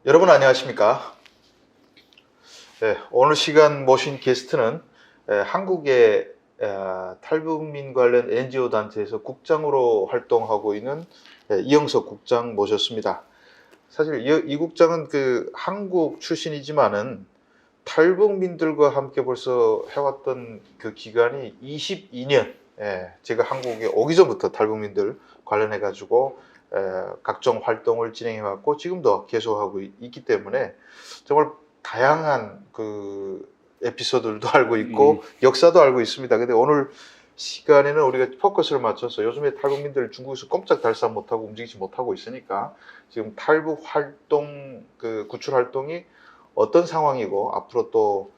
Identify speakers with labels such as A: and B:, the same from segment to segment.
A: 여러분 안녕하십니까? 네, 오늘 시간 모신 게스트는 한국의 탈북민 관련 NGO 단체에서 국장으로 활동하고 있는 이영석 국장 모셨습니다. 사실 이 국장은 한국 출신이지만은 탈북민들과 함께 벌써 해왔던 그 기간이 22년. 제가 한국에 오기 전부터 탈북민들 관련해 가지고 각종 활동을 진행해 왔고 지금도 계속하고 있기 때문에 정말 다양한 그 에피소드들도 알고 있고 역사도 알고 있습니다. 근데 오늘 시간에는 우리가 포커스를 맞춰서 요즘에 탈북민들 중국에서 꼼짝달싹 못하고 움직이지 못하고 있으니까 지금 탈북 활동 구출 활동이 어떤 상황이고 앞으로 또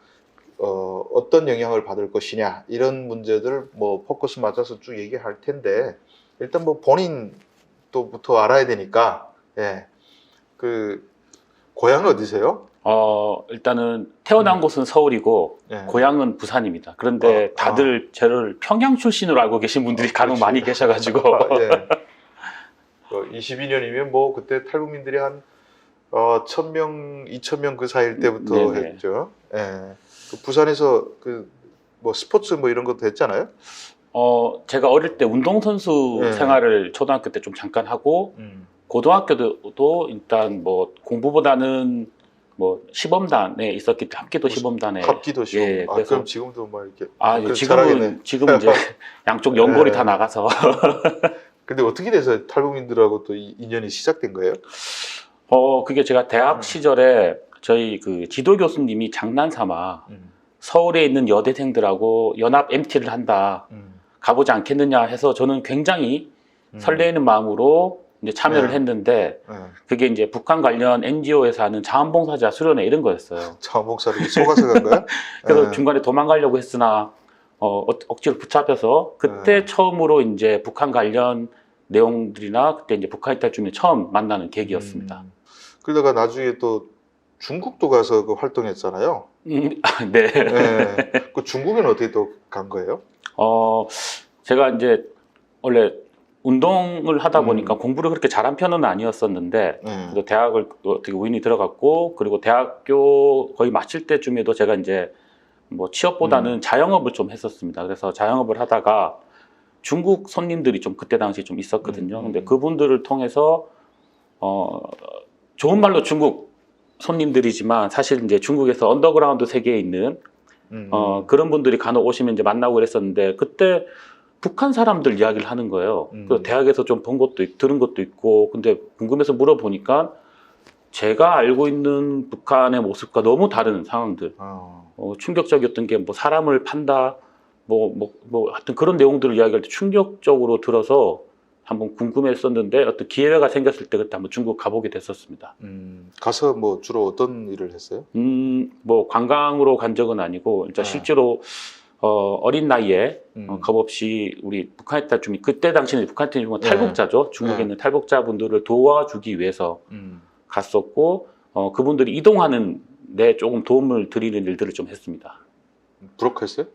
A: 어떤 영향을 받을 것이냐 이런 문제들 포커스 맞춰서 쭉 얘기할 텐데 일단 본인 또부터 알아야 되니까 고향은 어디세요?
B: 일단은 태어난 곳은 서울이고 고향은 부산입니다. 그런데 다들 저를 평양 출신으로 알고 계신 분들이 간혹 많이 계셔가지고
A: 22년이면 그때 탈북민들이 한 1000명, 2000명 그 사이일 때부터
B: 네네.
A: 했죠. 부산에서 스포츠 이런 것도 했잖아요.
B: 제가 어릴 때 운동선수 생활을 초등학교 때 좀 잠깐 하고 고등학교도 일단 공부보다는 시범단에 있었기 때문에 합기도 시범단에
A: 합기도 시범.
B: 그래서
A: 그럼 지금도 이렇게
B: 지금은 이제 양쪽 연골이 다 나가서
A: 근데 어떻게 돼서 탈북민들하고 또 인연이 시작된 거예요?
B: 그게 제가 대학 시절에 저희 그 지도 교수님이 장난삼아 서울에 있는 여대생들하고 연합 MT를 한다. 가보지 않겠느냐 해서 저는 굉장히 설레이는 마음으로 이제 참여를 했는데 그게 이제 북한 관련 NGO에서 하는 자원봉사자 수련회 이런 거였어요.
A: 자원봉사를 속아서 간 거야?
B: 그래서 중간에 도망가려고 했으나 억지로 붙잡혀서 그때 처음으로 이제 북한 관련 내용들이나 그때 이제 북한 이탈주민 처음 만나는 계기였습니다.
A: 그러다가 나중에 또 중국도 가서 활동했잖아요.
B: 네.
A: 그 중국에는 어떻게 또 간 거예요?
B: 제가 이제 원래 운동을 하다 보니까 공부를 그렇게 잘한 편은 아니었었는데 그래도 대학을 어떻게 우연히 들어갔고 그리고 대학교 거의 마칠 때쯤에도 제가 이제 취업보다는 자영업을 좀 했었습니다. 그래서 자영업을 하다가 중국 손님들이 좀 그때 당시 좀 있었거든요. 근데 그분들을 통해서 좋은 말로 중국 손님들이지만 사실 이제 중국에서 언더그라운드 세계에 있는 그런 분들이 간혹 오시면 이제 만나고 그랬었는데 그때 북한 사람들 이야기를 하는 거예요. 그래서 대학에서 좀 본 것도 들은 것도 있고 근데 궁금해서 물어보니까 제가 알고 있는 북한의 모습과 너무 다른 상황들 충격적이었던 게 사람을 판다 하여튼 그런 내용들을 이야기할 때 충격적으로 들어서 한번 궁금했었는데 어떤 기회가 생겼을 때 그때 한번 중국 가보게 됐었습니다.
A: 가서 주로 어떤 일을 했어요?
B: 관광으로 간 적은 아니고 일단 실제로 어린 나이에 겁없이 우리 북한 이탈주민 그때 당시는 북한 이탈주민은 탈북자죠. 중국에 있는 탈북자분들을 도와주기 위해서 갔었고 그분들이 이동하는 데 조금 도움을 드리는 일들을 좀 했습니다.
A: 브로커였어요?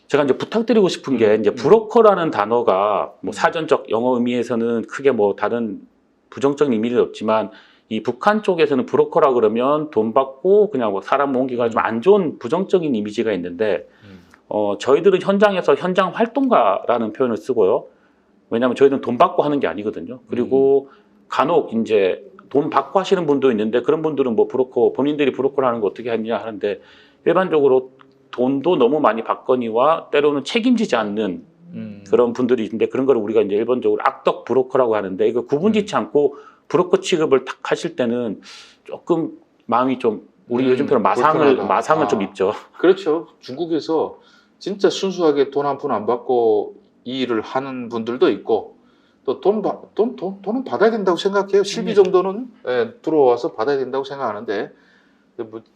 B: 제가 이제 부탁드리고 싶은 게 이제 브로커라는 단어가 사전적 영어 의미에서는 크게 다른 부정적인 의미는 없지만 이 북한 쪽에서는 브로커라 그러면 돈 받고 그냥 사람 옮기가 좀 안 좋은 부정적인 이미지가 있는데 저희들은 현장에서 현장 활동가라는 표현을 쓰고요. 왜냐하면 저희는 돈 받고 하는 게 아니거든요. 그리고 간혹 이제 돈 받고 하시는 분도 있는데 그런 분들은 브로커 본인들이 브로커를 하는 거 어떻게 하느냐 하는데 일반적으로 돈도 너무 많이 받거니와 때로는 책임지지 않는 그런 분들이 있는데 그런 걸 우리가 이제 일반적으로 악덕 브로커라고 하는데 이거 구분짓지 않고 브로커 취급을 딱 하실 때는 조금 마음이 좀 우리 요즘 표현 마상을 좀 입죠.
A: 그렇죠. 중국에서 진짜 순수하게 돈 한 푼 안 받고 이 일을 하는 분들도 있고 또 돈은 받아야 된다고 생각해요. 실비 정도는 들어와서 받아야 된다고 생각하는데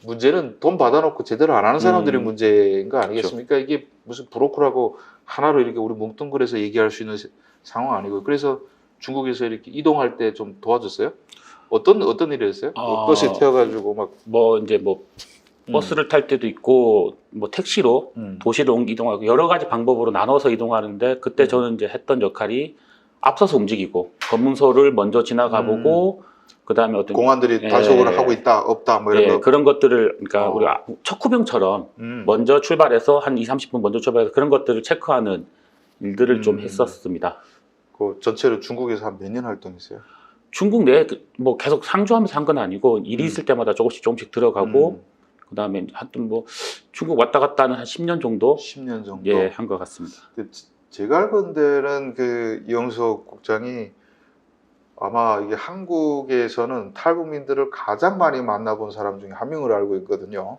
A: 문제는 돈 받아놓고 제대로 안 하는 사람들의 문제인 거 아니겠습니까? 그렇죠. 이게 무슨 브로커라고 하나로 이렇게 우리 뭉뚱그려서 얘기할 수 있는 상황 아니고 그래서 중국에서 이렇게 이동할 때 좀 도와줬어요? 어떤 일이었어요? 버스에 태워가지고
B: 버스를 탈 때도 있고 택시로 도시를 이동하고 여러 가지 방법으로 나눠서 이동하는데 그때 저는 이제 했던 역할이 앞서서 움직이고 검문소를 먼저 지나가보고 그다음에 어떤
A: 공안들이
B: 예.
A: 단속을 하고 있다, 없다, 뭐 이런
B: 예,
A: 거.
B: 그런 것들을 그러니까
A: 어.
B: 우리가 척후병처럼
A: 음.
B: 먼저 출발해서 한 2, 30분 먼저 출발해서 그런 것들을 체크하는 일들을 좀
A: 음.
B: 했었습니다.
A: 그 전체로 중국에서 한 몇 년 활동했어요?
B: 중국 내에 뭐 계속 상주하면서 한 건 아니고 일이 있을 때마다 조금씩 들어가고 그다음에 하여튼 뭐 중국 왔다 갔다 하는 한 10년 정도
A: 10년 정도.
B: 예, 한 것 같습니다.
A: 제가 알건 데는 그 이영석 국장이 아마 이게 한국에서는 탈북민들을 가장 많이 만나본 사람 중에 한 명으로 알고 있거든요.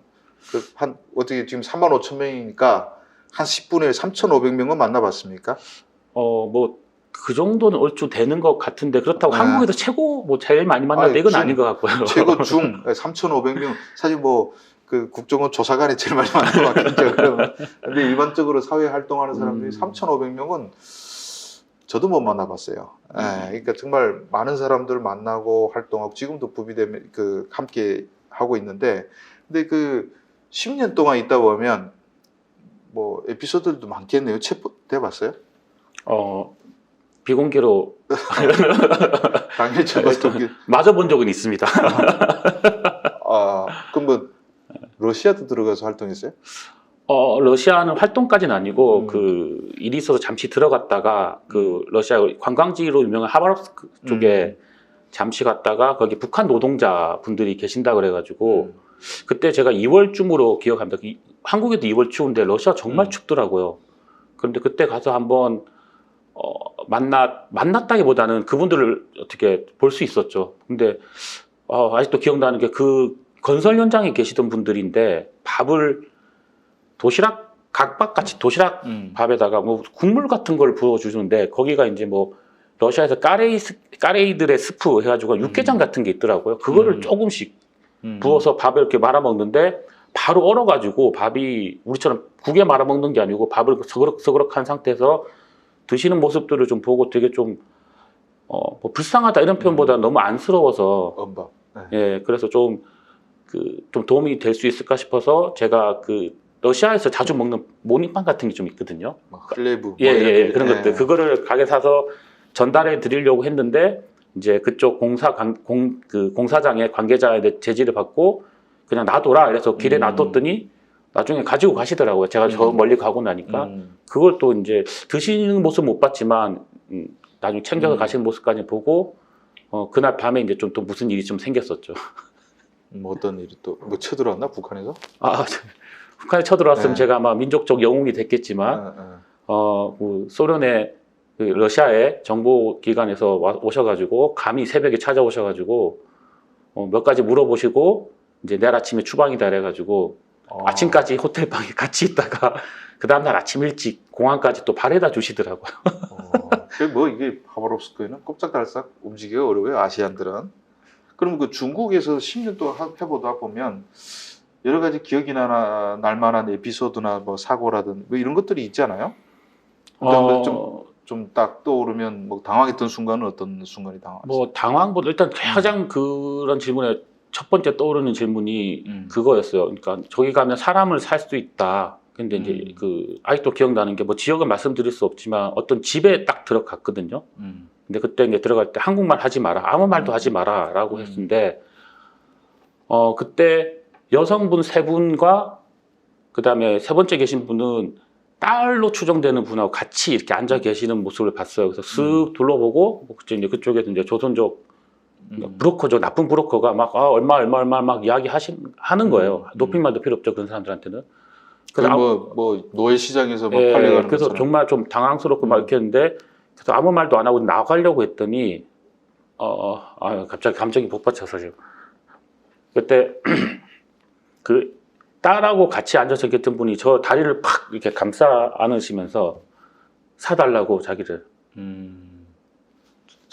A: 그 한 어떻게 지금 3만 5천 명이니까 한 10분에 3,500명은 만나봤습니까?
B: 뭐 그 정도는 얼추 되는 것 같은데 그렇다고
A: 네.
B: 한국에서 최고 뭐 제일 많이 만났다
A: 아니,
B: 이건
A: 중,
B: 아닌 것 같고요.
A: 최고 중 3,500명. 사실 뭐 그 국정원 조사관이 제일 많이 만난 것 같겠죠. 그러면 근데 일반적으로 사회 활동하는 사람들이 3,500명은 저도 못 만나봤어요. 예, 그러니까 정말 많은 사람들 만나고 활동하고 지금도 부비대면 그 함께 하고 있는데, 근데 그 10년 동안 있다 보면 뭐 에피소드들도 많겠네요. 체포돼 봤어요?
B: 비공개로
A: 당연히 체포했던
B: 맞아본 적은 있습니다.
A: 그럼 뭐 러시아도 들어가서 활동했어요?
B: 러시아는 활동까지는 아니고
A: 음.
B: 그 일이 있어서 잠시 들어갔다가 그 러시아 관광지로 유명한 하바롭스크 쪽에 잠시 갔다가 거기 북한 노동자 분들이 계신다 그래가지고 그때 제가 2월쯤으로 기억합니다. 한국에도 2월 추운데 러시아 정말 춥더라고요. 그런데 그때 가서 한번 만났다기보다는 그분들을 어떻게 볼 수 있었죠. 근데 아직도 기억나는 게 그 건설 현장에 계시던 분들인데 밥을 도시락 각밥같이 도시락 밥에다가 뭐 국물 같은 걸 부어주는데 거기가 이제 뭐 러시아에서 까레이들의 스프 해가지고 육개장 같은 게 있더라고요. 그거를 조금씩 부어서 밥을 이렇게 말아 먹는데 바로 얼어가지고 밥이 우리처럼 국에 말아 먹는 게 아니고 밥을 서그럭서그럭한 상태에서 드시는 모습들을 좀 보고 되게 좀 뭐 불쌍하다 이런 표현보다 너무 안쓰러워서
A: 엄박. 네.
B: 예, 그래서 좀 도움이 될 수 있을까 싶어서 제가 그 러시아에서 자주 먹는 모닝빵 같은 게 좀 있거든요.
A: 클레브.
B: 예, 그런 것들 그거를 가게 사서 전달해 드리려고 했는데 이제 그쪽 공사장의 관계자의 제지를 받고 그냥 놔둬라 이래서 길에 놔뒀더니 나중에 가지고 가시더라고요. 제가 저 멀리 가고 나니까 그걸 또 이제 드시는 모습 못 봤지만 나중에 챙겨서 가시는 모습까지 보고 그날 밤에 이제 좀 또 무슨 일이 좀 생겼었죠.
A: 뭐 어떤 일이 또 뭐 쳐들어왔나 북한에서?
B: 북한에 쳐들어왔으면
A: 네.
B: 제가 아마 민족적 영웅이 됐겠지만 그 소련의 그 러시아의 정보기관에서 오셔가지고 감히 새벽에 찾아오셔가지고 몇 가지 물어보시고 이제 내일 아침에 추방이다 그래가지고 아침까지 호텔 방에 같이 있다가 그 다음날 아침 일찍 공항까지 또 바래다 주시더라고요.
A: 뭐 이게 하바롭스크에는 꼼짝달싹 움직이기가 어려워요. 아시안들은. 그럼 그 중국에서 10년 동안 해보다 보면 여러 가지 기억이 날 만한 에피소드나 뭐 사고라든 뭐 이런 것들이 있잖아요. 좀 딱 떠오르면 뭐 당황했던 순간은 어떤 순간이 당황했어요?
B: 뭐 당황보다 일단 가장 그런 질문에 첫 번째 떠오르는 질문이 그거였어요. 그러니까 저기 가면 사람을 살 수 있다. 근데 이제 그 아직도 기억나는 게 뭐 지역은 말씀드릴 수 없지만 어떤 집에 딱 들어갔거든요. 근데 그때 이제 들어갈 때 한국말 하지 마라, 아무 말도 하지 마라라고 했는데 그때 여성분 세 분과 그다음에 세 번째 계신 분은 딸로 추정되는 분하고 같이 이렇게 앉아 계시는 모습을 봤어요. 그래서 쓱 둘러보고 이제 그쪽에서 이제 조선족 브로커죠, 나쁜 브로커가 막 얼마 막 하는 거예요. 높임말도 필요 없죠, 그런 사람들한테는.
A: 그래서 뭐 노예 시장에서 막
B: 예,
A: 팔려가는
B: 그래서
A: 것처럼.
B: 정말 좀 당황스럽고 막 이렇게 했는데 그래서 아무 말도 안 하고 나가려고 했더니 갑자기 감정이 복받쳐서 지금 그때 그 딸하고 같이 앉아서 계셨던 분이 저 다리를 팍 이렇게 감싸 안으시면서 사달라고 자기를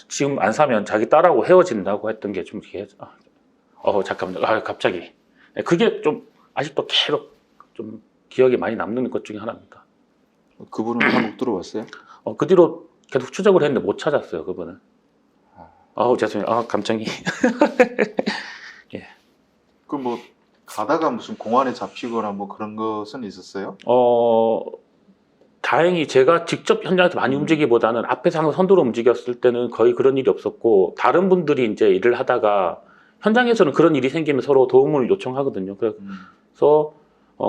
B: 지금 안 사면 자기 딸하고 헤어진다고 했던 게 좀 이렇게 잠깐만요. 갑자기 그게 좀 아직도 계속 좀 기억에 많이 남는 것 중에 하나입니다.
A: 그분은 한국 들어왔어요?
B: 그 뒤로 계속 추적을 했는데 못 찾았어요, 그분을. 죄송해요. 감정이. 예.
A: 그럼 뭐 가다가 무슨 공안에 잡히거나 뭐 그런 것은 있었어요?
B: 다행히 제가 직접 현장에서 많이 움직이기보다는 앞에서 항상 선두로 움직였을 때는 거의 그런 일이 없었고 다른 분들이 이제 일을 하다가 현장에서는 그런 일이 생기면 서로 도움을 요청하거든요. 그래서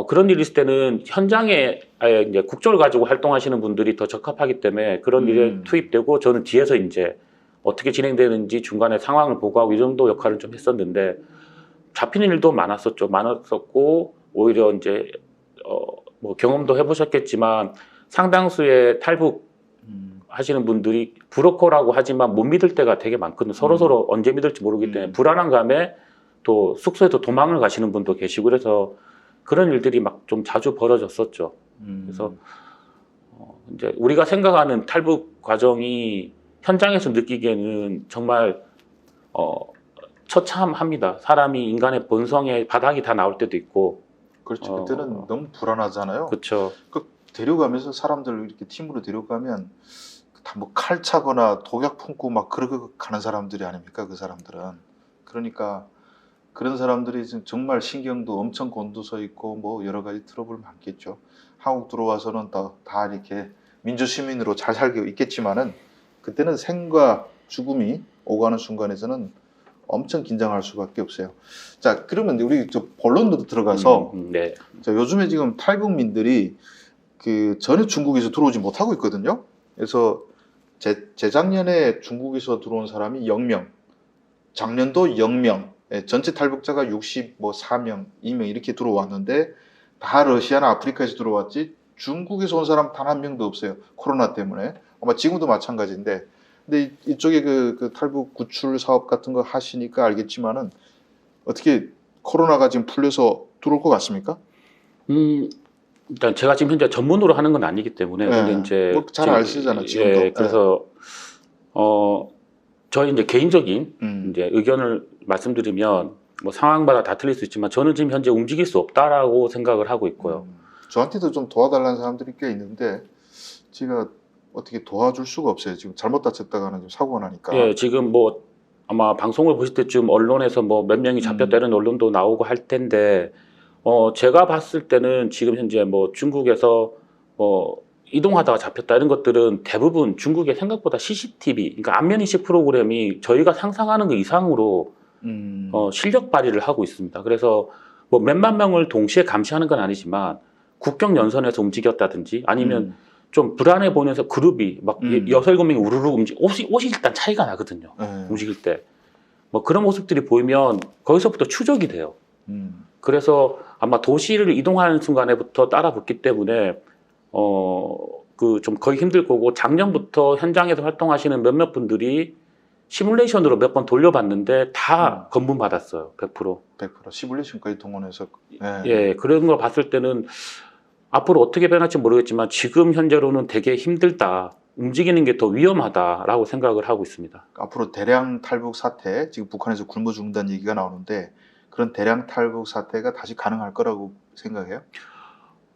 B: 그런 일이 있을 때는 현장에 아예 이제 국적을 가지고 활동하시는 분들이 더 적합하기 때문에 그런 일에 투입되고 저는 뒤에서 이제 어떻게 진행되는지 중간에 상황을 보고하고 이 정도 역할을 좀 했었는데 잡히는 일도 많았었고 오히려 이제 뭐 경험도 해보셨겠지만 상당수의 탈북 하시는 분들이 브로커라고 하지만 못 믿을 때가 되게 많거든요. 서로 언제 믿을지 모르기 때문에 불안한 감에 또 숙소에서 도망을 가시는 분도 계시고 그래서 그런 일들이 막 좀 자주 벌어졌었죠. 그래서 이제 우리가 생각하는 탈북 과정이 현장에서 느끼기에는 정말 처참합니다. 사람이 인간의 본성의 바닥이 다 나올 때도 있고.
A: 그렇죠. 그때는 너무 불안하잖아요.
B: 그렇죠.
A: 그 데려가면서 사람들 이렇게 팀으로 데려가면 다 뭐 칼 차거나 독약 품고 막 그러고 가는 사람들이 아닙니까? 그 사람들은. 그러니까 그런 사람들이 지금 정말 신경도 엄청 곤두서 있고 뭐 여러 가지 트러블 많겠죠. 한국 들어와서는 다 이렇게 민주 시민으로 잘 살고 있겠지만은 그때는 생과 죽음이 오가는 순간에서는 엄청 긴장할 수밖에 없어요. 자, 그러면 우리 저 본론으로 들어가서
B: 네.
A: 자, 요즘에 지금 탈북민들이 그 전에 중국에서 들어오지 못하고 있거든요. 그래서 재작년에 중국에서 들어온 사람이 0명, 작년도 0명, 전체 탈북자가 64명, 2명 이렇게 들어왔는데 다 러시아나 아프리카에서 들어왔지 중국에서 온 사람 단 한 명도 없어요. 코로나 때문에. 아마 지금도 마찬가지인데 근데 이쪽에 그 탈북 구출 사업 같은 거 하시니까 알겠지만은 어떻게 코로나가 지금 풀려서 들어올 것 같습니까?
B: 일단 제가 지금 현재 전문으로 하는 건 아니기 때문에 근데 이제
A: 뭐 잘 아시잖아 지금도.
B: 예, 그래서 저희 이제 개인적인 이제 의견을 말씀드리면 뭐 상황마다 다 틀릴 수 있지만 저는 지금 현재 움직일 수 없다라고 생각을 하고 있고요.
A: 저한테도 좀 도와달라는 사람들이 꽤 있는데 제가 어떻게 도와줄 수가 없어요. 지금 잘못 다쳤다가는 좀 사고가 나니까.
B: 예, 지금 뭐 아마 방송을 보실 때쯤 언론에서 뭐 몇 명이 잡혔다는 언론도 나오고 할 텐데 제가 봤을 때는 지금 현재 뭐 중국에서 이동하다가 잡혔다 이런 것들은 대부분 중국의 생각보다 CCTV, 그러니까 안면인식 프로그램이 저희가 상상하는 것 이상으로 실력 발휘를 하고 있습니다. 그래서 뭐 몇만 명을 동시에 감시하는 건 아니지만 국경 연선에서 움직였다든지 아니면 좀 불안해 보면서 그룹이 막 6-7명이 우르르 옷이 일단 차이가 나거든요. 움직일 때. 뭐 그런 모습들이 보이면 거기서부터 추적이 돼요. 그래서 아마 도시를 이동하는 순간에부터 따라 붙기 때문에 그 좀 거의 힘들 거고 작년부터 현장에서 활동하시는 몇몇 분들이 시뮬레이션으로 몇 번 돌려봤는데 다 검문 받았어요. 100%.
A: 100% 시뮬레이션까지 동원해서.
B: 예, 그런 걸 봤을 때는 앞으로 어떻게 변할지 모르겠지만 지금 현재로는 되게 힘들다. 움직이는 게 더 위험하다라고 생각을 하고 있습니다.
A: 앞으로 대량 탈북 사태, 지금 북한에서 굶어 죽는다는 얘기가 나오는데 그런 대량 탈북 사태가 다시 가능할 거라고 생각해요?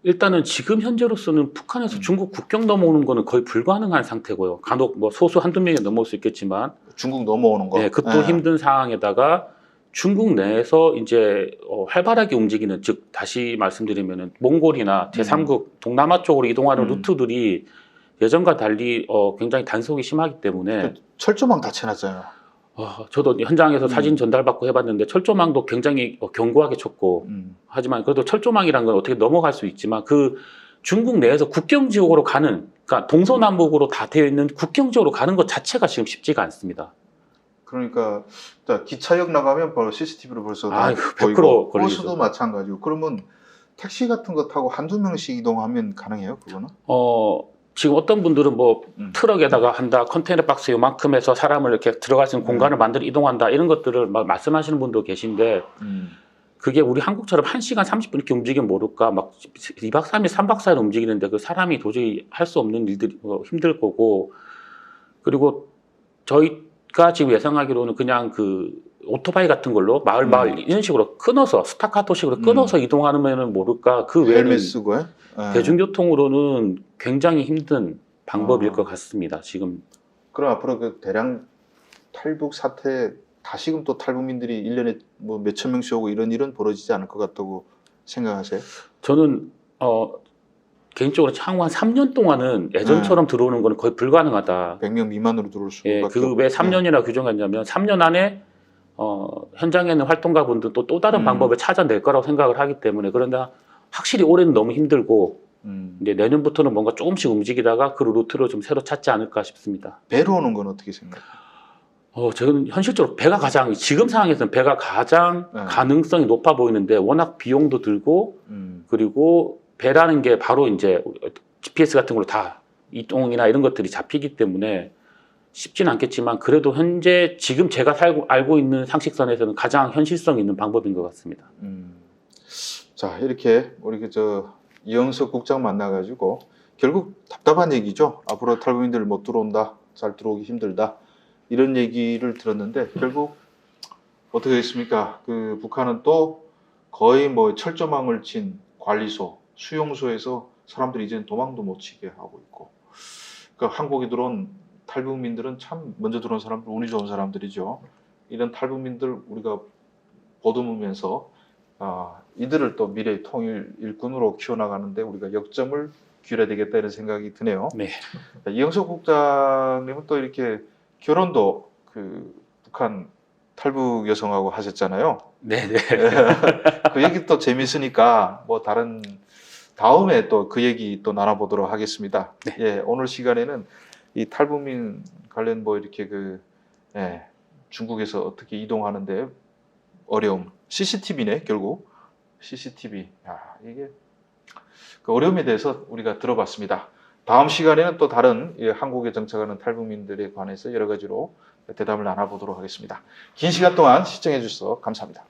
B: 일단은 지금 현재로서는 북한에서 중국 국경 넘어오는 거는 거의 불가능한 상태고요. 간혹 뭐 소수 한두 명이 넘어올 수 있겠지만
A: 중국 넘어오는 거.
B: 네, 그것도 힘든 상황에다가 중국 내에서 이제 활발하게 움직이는, 즉 다시 말씀드리면은 몽골이나 제3국 동남아 쪽으로 이동하는 루트들이 예전과 달리 굉장히 단속이 심하기 때문에
A: 철조망 다 쳐놨잖아요.
B: 저도 현장에서 사진 전달받고 해봤는데 철조망도 굉장히 견고하게 쳤고 하지만 그래도 철조망이란 건 어떻게 넘어갈 수 있지만 그 중국 내에서 국경 지역으로 가는, 그러니까 동서남북으로 다 되어 있는 국경 지역으로 가는 것 자체가 지금 쉽지가 않습니다.
A: 그러니까 기차역 나가면 바로 CCTV로 벌써 다
B: 100%
A: 보이고
B: 걸리죠.
A: 버스도 마찬가지고. 그러면 택시 같은 거 타고 한두 명씩 이동하면 가능해요? 그거는?
B: 지금 어떤 분들은 뭐 트럭에다가 한다, 컨테이너 박스 요만큼 해서 사람을 이렇게 들어갈 수 있는 공간을 만들어 이동한다 이런 것들을 막 말씀하시는 분도 계신데 그게 우리 한국처럼 1시간 30분 이렇게 움직이면 모를까 막 2박 3일 3박 4일 움직이는데 그 사람이 도저히 할 수 없는 일들이 힘들 거고, 그리고 저희가 지금 예상하기로는 그냥 그 오토바이 같은 걸로 마을 이런 식으로 끊어서 스타카토식으로 끊어서 이동하면은 모를까 그 외에는
A: 헬멧 쓰고
B: 대중교통으로는 굉장히 힘든 방법일 것 같습니다. 지금.
A: 그럼 앞으로 그 대량 탈북 사태 다시금 또 탈북민들이 1년에 뭐 몇천 명씩 오고 이런 일은 벌어지지 않을 것 같다고 생각하세요?
B: 저는 개인적으로 향후 한 3년 동안은 예전처럼 들어오는 건 거의 불가능하다.
A: 100명 미만으로 들어올 수밖에
B: 예,
A: 없고.
B: 그 왜 3년이나 규정했냐면 3년 안에 현장에 있는 활동가분들 또 다른 방법을 찾아낼 거라고 생각을 하기 때문에 그런데 확실히 올해는 너무 힘들고 이제 내년부터는 뭔가 조금씩 움직이다가 그 루트로 좀 새로 찾지 않을까 싶습니다.
A: 배로 오는 건 어떻게 생각해요?
B: 저는 현실적으로 배가 가장 지금 상황에서는 배가 가장
A: 네.
B: 가능성이 높아 보이는데 워낙 비용도 들고 그리고 배라는 게 바로 이제 GPS 같은 걸로 다 이동이나 이런 것들이 잡히기 때문에 쉽지는 않겠지만 그래도 현재 지금 제가 알고 있는 상식선에서는 가장 현실성 있는 방법인 것 같습니다.
A: 자, 이렇게 우리 이영석 국장 만나가지고 결국 답답한 얘기죠. 앞으로 탈북민들 못 들어온다, 잘 들어오기 힘들다 이런 얘기를 들었는데 결국 어떻게 됐습니까? 그 북한은 또 거의 뭐 철조망을 친 관리소, 수용소에서 사람들이 이제는 도망도 못 치게 하고 있고, 그러니까 한국에 들어온 탈북민들은 참 먼저 들어온 사람들 운이 좋은 사람들이죠. 이런 탈북민들 우리가 보듬으면서 이들을 또 미래의 통일 일꾼으로 키워나가는데 우리가 역점을 기울여야 되겠다 이런 생각이 드네요.
B: 네.
A: 이영석 국장님은 또 이렇게 결혼도 그 북한 탈북 여성하고 하셨잖아요.
B: 네네.
A: 그 얘기 또 재밌으니까 뭐 다음에 또 그 얘기 또 나눠보도록 하겠습니다.
B: 네.
A: 예, 오늘 시간에는 이 탈북민 관련 뭐 이렇게 중국에서 어떻게 이동하는데 어려움, CCTV네 결국 CCTV. 이게 그 어려움에 대해서 우리가 들어봤습니다. 다음 시간에는 또 다른 한국에 정착하는 탈북민들에 관해서 여러 가지로 대담을 나눠보도록 하겠습니다. 긴 시간 동안 시청해 주셔서 감사합니다.